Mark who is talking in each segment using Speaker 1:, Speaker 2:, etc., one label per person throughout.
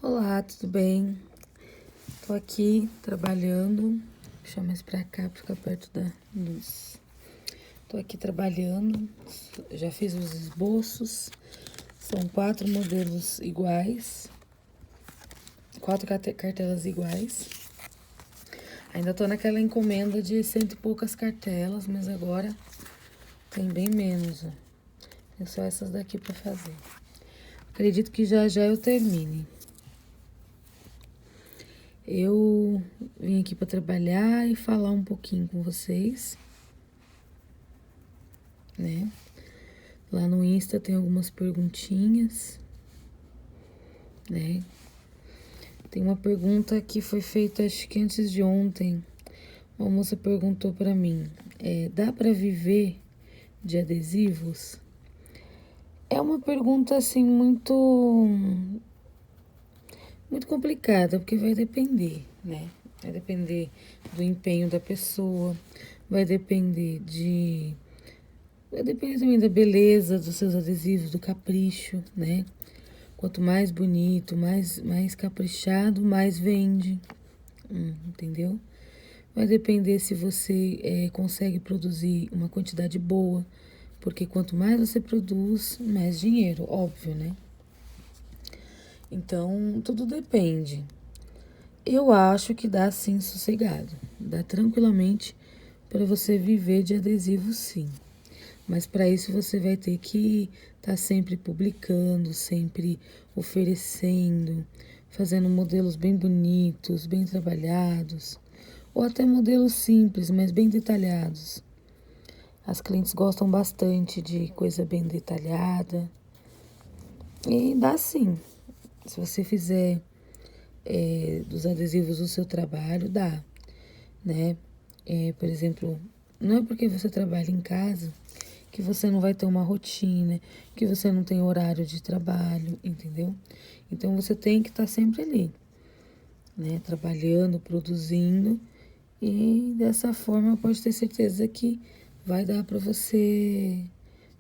Speaker 1: Olá, tudo bem? Tô aqui trabalhando. Deixa eu mais pra cá pra ficar perto da luz. Tô aqui trabalhando, já fiz os esboços. São 4 modelos iguais, 4 cartelas iguais. Ainda tô naquela encomenda de 100 e poucas cartelas, mas agora tem bem menos, ó. Tem só essas daqui pra fazer. Acredito que já já eu termine. Eu vim aqui para trabalhar e falar um pouquinho com vocês, né? Lá no Insta tem algumas perguntinhas, né? Tem uma pergunta que foi feita acho que antes de ontem. Uma moça perguntou para mim: dá para viver de adesivos? É uma pergunta assim muito complicada, porque vai depender, né? Vai depender do empenho da pessoa, vai depender também da beleza dos seus adesivos, do capricho, né? Quanto mais bonito, mais caprichado, mais vende, entendeu? Vai depender se você consegue produzir uma quantidade boa, porque quanto mais você produz, mais dinheiro, óbvio, né? Então, tudo depende. Eu acho que dá sim sossegado, dá tranquilamente para você viver de adesivo, sim. Mas para isso você vai ter que estar sempre publicando, sempre oferecendo, fazendo modelos bem bonitos, bem trabalhados, ou até modelos simples, mas bem detalhados. As clientes gostam bastante de coisa bem detalhada. E dá sim. Se você fizer dos adesivos do seu trabalho, dá, né? Por exemplo, não é porque você trabalha em casa que você não vai ter uma rotina, que você não tem horário de trabalho, entendeu? Então você tem que estar sempre ali, né? Trabalhando, produzindo, e dessa forma pode ter certeza que vai dar para você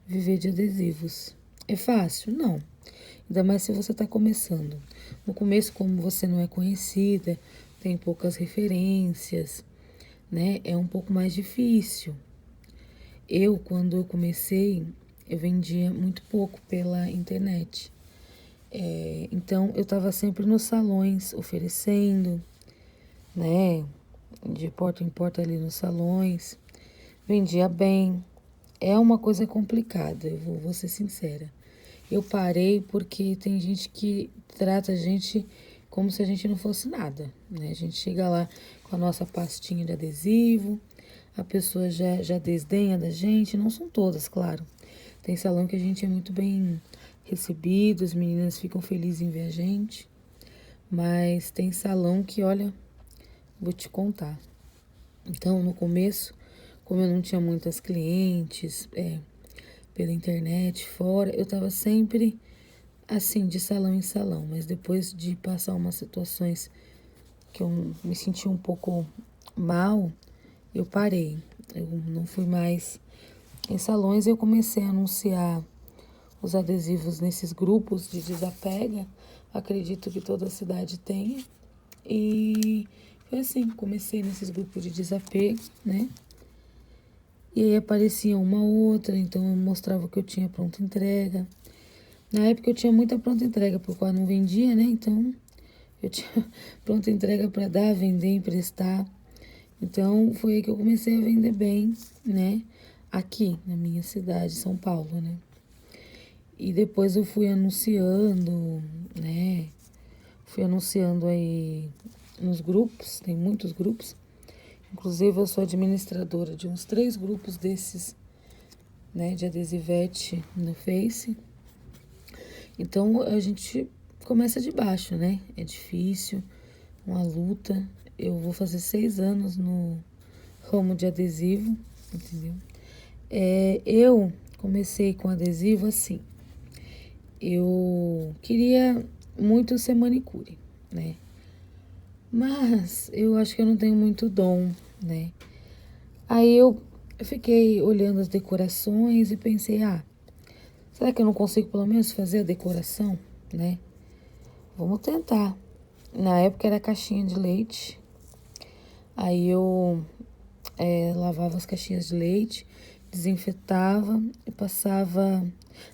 Speaker 1: viver de adesivos. É fácil? Não. Ainda mais se você está começando. No começo, como você não é conhecida, tem poucas referências, né? É um pouco mais difícil. Quando eu comecei, eu vendia muito pouco pela internet. Então, eu estava sempre nos salões oferecendo, né? De porta em porta ali nos salões. Vendia bem. É uma coisa complicada, vou ser sincera. Eu parei porque tem gente que trata a gente como se a gente não fosse nada, né? A gente chega lá com a nossa pastinha de adesivo, a pessoa já desdenha da gente, não são todas, claro. Tem salão que a gente é muito bem recebido, as meninas ficam felizes em ver a gente, mas tem salão que, olha, vou te contar. Então, no começo, como eu não tinha muitas clientes, pela internet, fora, eu tava sempre assim, de salão em salão, mas depois de passar umas situações que eu me senti um pouco mal, eu parei. Eu não fui mais em salões, eu comecei a anunciar os adesivos nesses grupos de desapega. Acredito que toda cidade tenha. E foi assim, comecei nesses grupos de desapego, né? E aí aparecia uma outra, então eu mostrava que eu tinha pronta entrega. Na época eu tinha muita pronta entrega, porque eu não vendia, né? Então eu tinha pronta entrega para dar, vender, emprestar. Então foi aí que eu comecei a vender bem, né? Aqui na minha cidade, São Paulo, né? E depois eu fui anunciando, né? Fui anunciando aí nos grupos, tem muitos grupos. Inclusive eu sou administradora de uns 3 grupos desses, né? De adesivete no Face. Então a gente começa de baixo, né? É difícil, uma luta. Eu vou fazer 6 anos no ramo de adesivo, entendeu? Eu comecei com adesivo assim. Eu queria muito ser manicure, né? Mas eu acho que eu não tenho muito dom, né? Aí eu fiquei olhando as decorações e pensei, será que eu não consigo pelo menos fazer a decoração, né? vamos tentar. Na época era caixinha de leite. Aí eu lavava as caixinhas de leite, desinfetava e passava.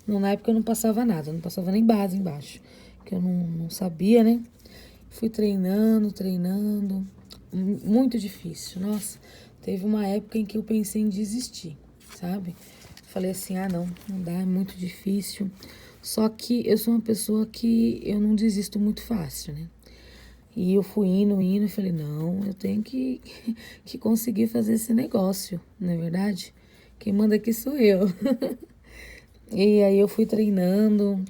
Speaker 1: Não, na época eu não passava nada, não passava nem base embaixo, que eu não sabia, né? Fui treinando, muito difícil. Nossa, teve uma época em que eu pensei em desistir, sabe? Falei assim, não dá, é muito difícil. Só que eu sou uma pessoa que eu não desisto muito fácil, né? E eu fui indo e falei, não, eu tenho que conseguir fazer esse negócio, não é verdade? Quem manda aqui sou eu. E aí eu fui treinando,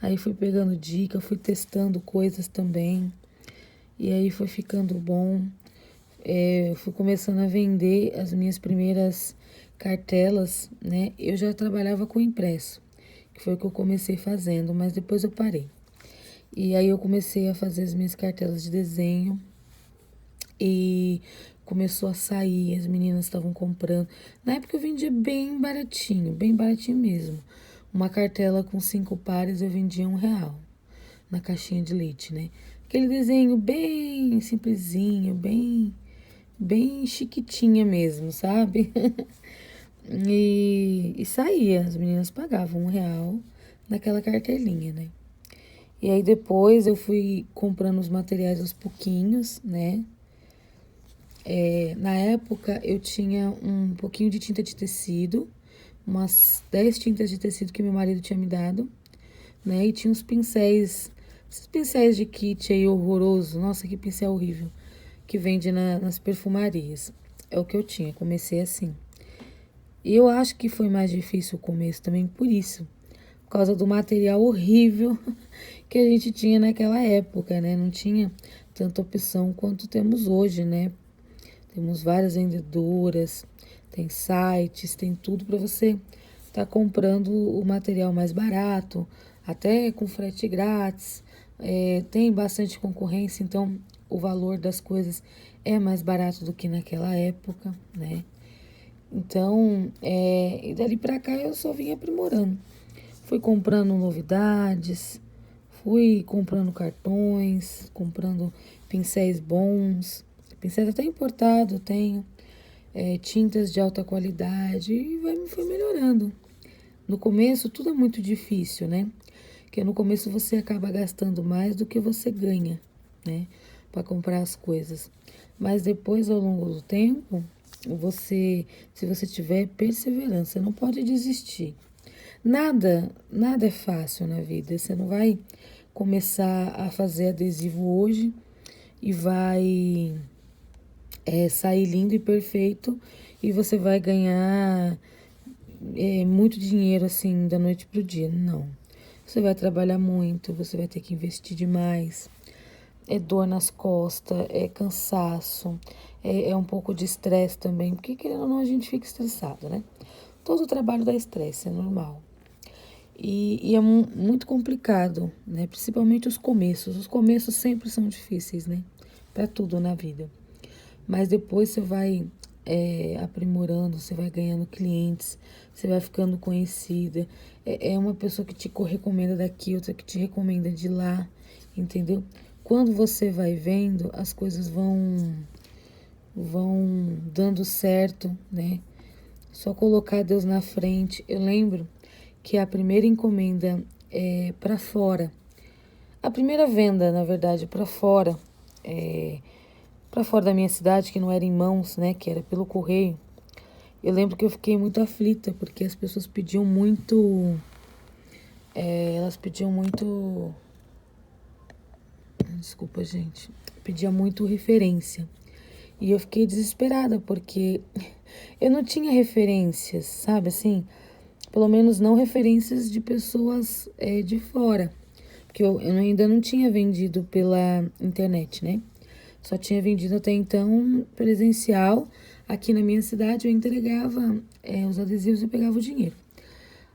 Speaker 1: aí fui pegando dica, fui testando coisas também. E aí foi ficando bom. Eu fui começando a vender as minhas primeiras cartelas, né? Eu já trabalhava com impresso, que foi o que eu comecei fazendo, mas depois eu parei. E aí eu comecei a fazer as minhas cartelas de desenho e começou a sair, as meninas estavam comprando. Na época eu vendia bem baratinho mesmo. Uma cartela com 5 pares eu vendia R$ 1 na caixinha de leite, né? Aquele desenho bem simplesinho, bem chiquitinha mesmo, sabe? E saía, as meninas pagavam R$ 1 naquela cartelinha, né? E aí depois eu fui comprando os materiais aos pouquinhos, né? Na época eu tinha um pouquinho de tinta de tecido, umas 10 tintas de tecido que meu marido tinha me dado, né? E tinha uns pincéis, esses pincéis de kit aí horroroso, nossa, que pincel horrível, que vende nas perfumarias. É o que eu tinha, comecei assim. E eu acho que foi mais difícil o começo também por isso, por causa do material horrível que a gente tinha naquela época, né? Não tinha tanta opção quanto temos hoje, né? Temos várias vendedoras, tem sites, tem tudo para você estar comprando o material mais barato, até com frete grátis. Tem bastante concorrência, então o valor das coisas é mais barato do que naquela época, né? Então, e dali para cá eu só vim aprimorando. Fui comprando novidades, fui comprando cartões, comprando pincéis bons, pincéis até importado eu tenho, tintas de alta qualidade e foi melhorando. No começo tudo é muito difícil, né? Porque no começo você acaba gastando mais do que você ganha, né? Para comprar as coisas. Mas depois, ao longo do tempo, se você tiver perseverança, você não pode desistir. Nada é fácil na vida. Você não vai começar a fazer adesivo hoje e vai sair lindo e perfeito e você vai ganhar muito dinheiro assim da noite pro dia. Não. Você vai trabalhar muito, você vai ter que investir demais. É dor nas costas, é cansaço, é um pouco de estresse também, porque querendo ou não a gente fica estressado, né? Todo o trabalho dá estresse, é normal. E é muito complicado, né? Principalmente os começos. Os começos sempre são difíceis, né? Para tudo na vida. Mas depois você vai aprimorando, você vai ganhando clientes, você vai ficando conhecida. É uma pessoa que te recomenda daqui, outra que te recomenda de lá, entendeu? Quando você vai vendo, as coisas vão dando certo, né? Só colocar Deus na frente. Eu lembro que a primeira encomenda para fora, a primeira venda, na verdade, para fora da minha cidade, que não era em mãos, né, que era pelo correio. Eu lembro que eu fiquei muito aflita, porque as pessoas pediam muito, elas pediam muito, desculpa, gente, pedia muito referência. E eu fiquei desesperada, porque eu não tinha referências, sabe, assim, pelo menos não referências de pessoas de fora, porque eu ainda não tinha vendido pela internet, né? Só tinha vendido até então presencial. Aqui na minha cidade eu entregava os adesivos e pegava o dinheiro.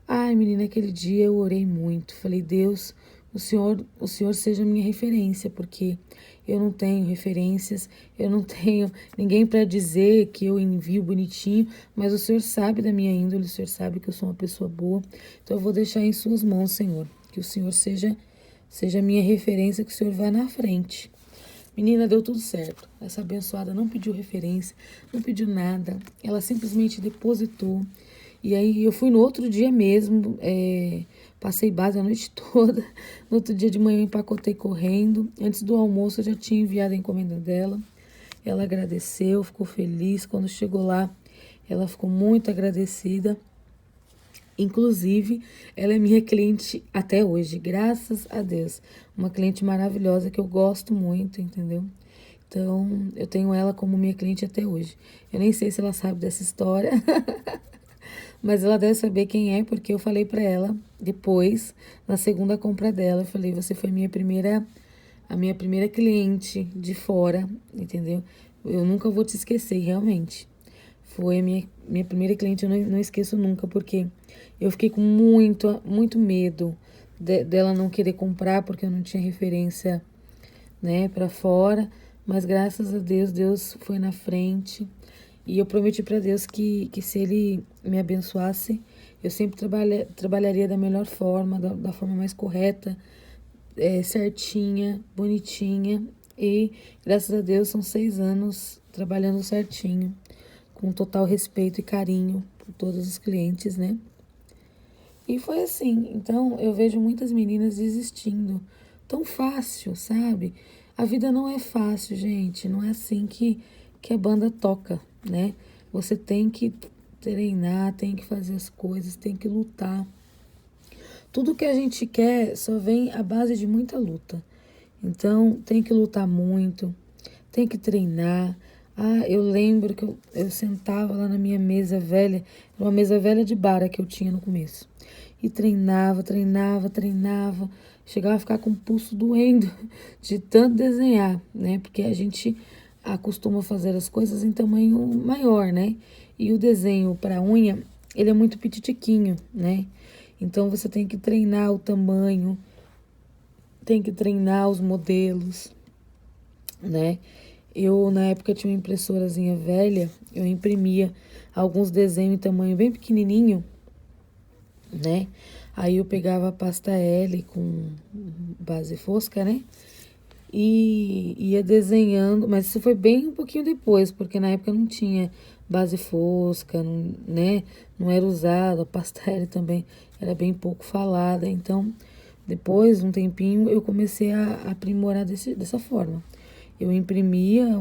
Speaker 1: Ai, menina, aquele dia eu orei muito. Falei, Deus, o Senhor seja minha referência, porque eu não tenho referências, eu não tenho ninguém para dizer que eu envio bonitinho, mas o Senhor sabe da minha índole, o Senhor sabe que eu sou uma pessoa boa. Então eu vou deixar em suas mãos, Senhor, que o Senhor seja a minha referência, que o Senhor vá na frente. Menina, deu tudo certo. Essa abençoada não pediu referência, não pediu nada. Ela simplesmente depositou. E aí eu fui no outro dia mesmo, passei base a noite toda. No outro dia de manhã eu empacotei correndo. Antes do almoço eu já tinha enviado a encomenda dela. Ela agradeceu, ficou feliz. Quando chegou lá, ela ficou muito agradecida. Inclusive, ela é minha cliente até hoje, graças a Deus. Uma cliente maravilhosa que eu gosto muito, entendeu? Então, eu tenho ela como minha cliente até hoje. Eu nem sei se ela sabe dessa história, mas ela deve saber quem é, porque eu falei pra ela depois, na segunda compra dela, eu falei: "Você foi a minha primeira cliente de fora, entendeu? Eu nunca vou te esquecer, realmente. Foi a minha primeira cliente, eu não esqueço nunca, porque eu fiquei com muito medo dela não querer comprar, porque eu não tinha referência, né, para fora. Mas graças a Deus, Deus foi na frente. E eu prometi para Deus que se Ele me abençoasse, eu sempre trabalharia da melhor forma, da forma mais correta, certinha, bonitinha. E graças a Deus são 6 anos trabalhando certinho, com total respeito e carinho por todos os clientes, né? E foi assim. Então eu vejo muitas meninas desistindo. Tão fácil, sabe? A vida não é fácil, gente. Não é assim que a banda toca, né? Você tem que treinar, tem que fazer as coisas, tem que lutar. Tudo que a gente quer só vem à base de muita luta. Então, tem que lutar muito, tem que treinar. Ah, eu lembro que eu sentava lá na minha mesa velha, era uma mesa velha de bara que eu tinha no começo. E treinava. Chegava a ficar com o pulso doendo de tanto desenhar, né? Porque a gente acostuma fazer as coisas em tamanho maior, né? E o desenho para unha, ele é muito pititiquinho, né? Então você tem que treinar o tamanho, tem que treinar os modelos, né? Eu, na época, tinha uma impressorazinha velha, eu imprimia alguns desenhos em tamanho bem pequenininho, né? Aí eu pegava a pasta L com base fosca, né? E ia desenhando, mas isso foi bem um pouquinho depois, porque na época não tinha base fosca, não, né? Não era usada, a pasta L também era bem pouco falada, então depois, um tempinho, eu comecei a aprimorar dessa forma. Eu imprimia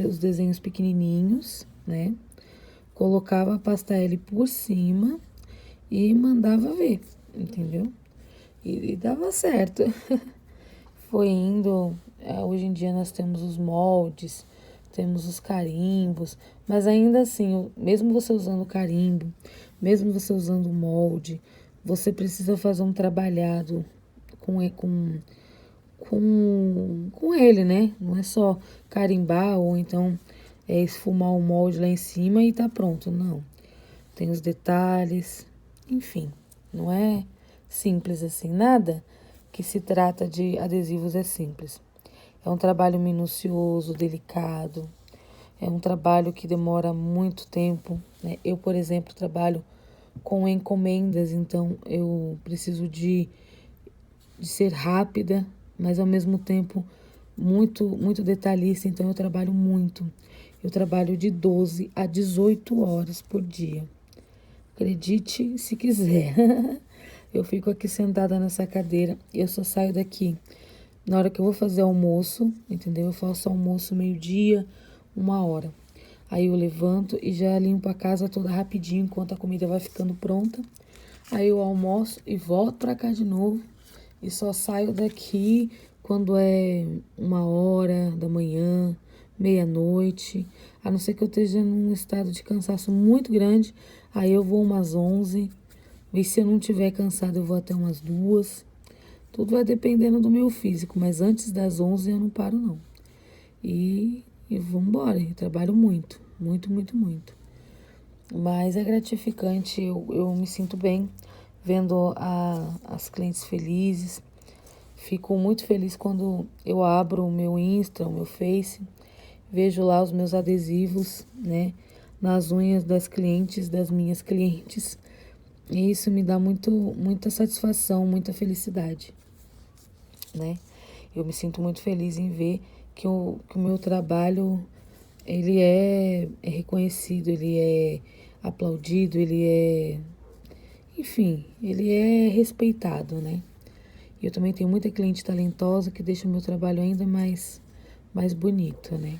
Speaker 1: os desenhos pequenininhos, né? Colocava a pasta L por cima e mandava ver, entendeu? E dava certo. Foi indo. Hoje em dia nós temos os moldes, temos os carimbos, mas ainda assim, mesmo você usando o carimbo, mesmo você usando o molde, você precisa fazer um trabalhado com ele, né? Não é só carimbar ou então esfumar o molde lá em cima e tá pronto, não. Tem os detalhes, enfim, não é simples assim. Nada que se trata de adesivos é simples. É um trabalho minucioso, delicado, é um trabalho que demora muito tempo, né? Eu, por exemplo, trabalho com encomendas, então eu preciso de ser rápida, mas ao mesmo tempo muito detalhista, então eu trabalho muito. Eu trabalho de 12 a 18 horas por dia. Acredite se quiser. Eu fico aqui sentada nessa cadeira e eu só saio daqui na hora que eu vou fazer almoço, entendeu? Eu faço almoço meio-dia, 1 hora. Aí eu levanto e já limpo a casa toda rapidinho enquanto a comida vai ficando pronta. Aí eu almoço e volto pra cá de novo. E só saio daqui quando é 1 hora da manhã, meia-noite. A não ser que eu esteja num estado de cansaço muito grande, aí eu vou umas 11. E se eu não estiver cansada, eu vou até umas 2. Tudo vai dependendo do meu físico, mas antes das 11 eu não paro, não. E vamos embora, eu trabalho muito. Mas é gratificante, eu me sinto bem vendo as clientes felizes. Fico muito feliz quando eu abro o meu Insta, o meu Face, vejo lá os meus adesivos, né, nas unhas das clientes, das minhas clientes. E isso me dá muita satisfação, muita felicidade. né? Eu me sinto muito feliz em ver que o meu trabalho, ele é reconhecido, ele é aplaudido, enfim, ele é respeitado, né? E eu também tenho muita cliente talentosa que deixa o meu trabalho ainda mais bonito, né?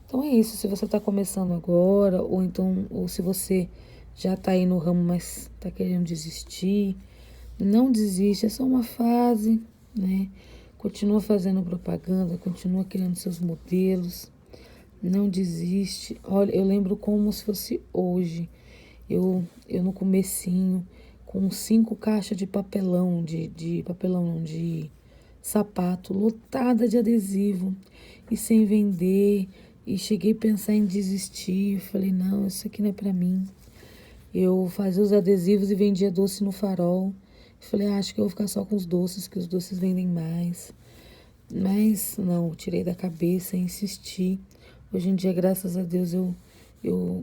Speaker 1: Então é isso, se você está começando agora, ou se você já está aí no ramo, mas está querendo desistir, não desiste, é só uma fase, né? Continua fazendo propaganda, continua criando seus modelos, não desiste. Olha, eu lembro como se fosse hoje. Eu no comecinho, com 5 caixas de papelão, de papelão não, de sapato, lotada de adesivo e sem vender. E cheguei a pensar em desistir. Falei, não, isso aqui não é pra mim. Eu fazia os adesivos e vendia doce no Farol. Falei, acho que eu vou ficar só com os doces, que os doces vendem mais. Mas não, tirei da cabeça, insisti. Hoje em dia, graças a Deus, eu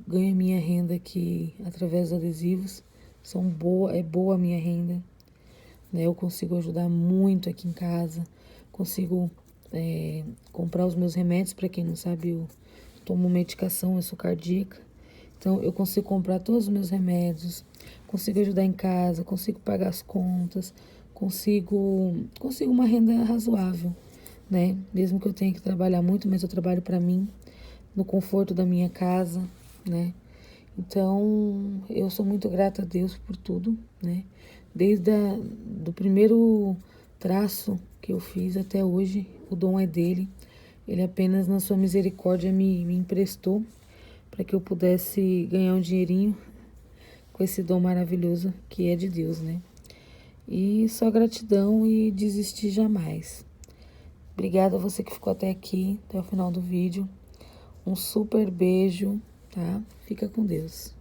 Speaker 1: ganho a minha renda aqui através dos adesivos. É boa a minha renda, né? Eu consigo ajudar muito aqui em casa. Consigo comprar os meus remédios. Para quem não sabe, eu tomo medicação, eu sou cardíaca. Então, eu consigo comprar todos os meus remédios, consigo ajudar em casa, consigo pagar as contas, consigo uma renda razoável, né? Mesmo que eu tenha que trabalhar muito, mas eu trabalho para mim, no conforto da minha casa, né? Então, eu sou muito grata a Deus por tudo, né? Do primeiro traço que eu fiz até hoje, o dom é dele. Ele apenas, na sua misericórdia, me emprestou para que eu pudesse ganhar um dinheirinho com esse dom maravilhoso que é de Deus, né? E só gratidão e desistir jamais. Obrigada a você que ficou até aqui, até o final do vídeo. Um super beijo, tá? Fica com Deus.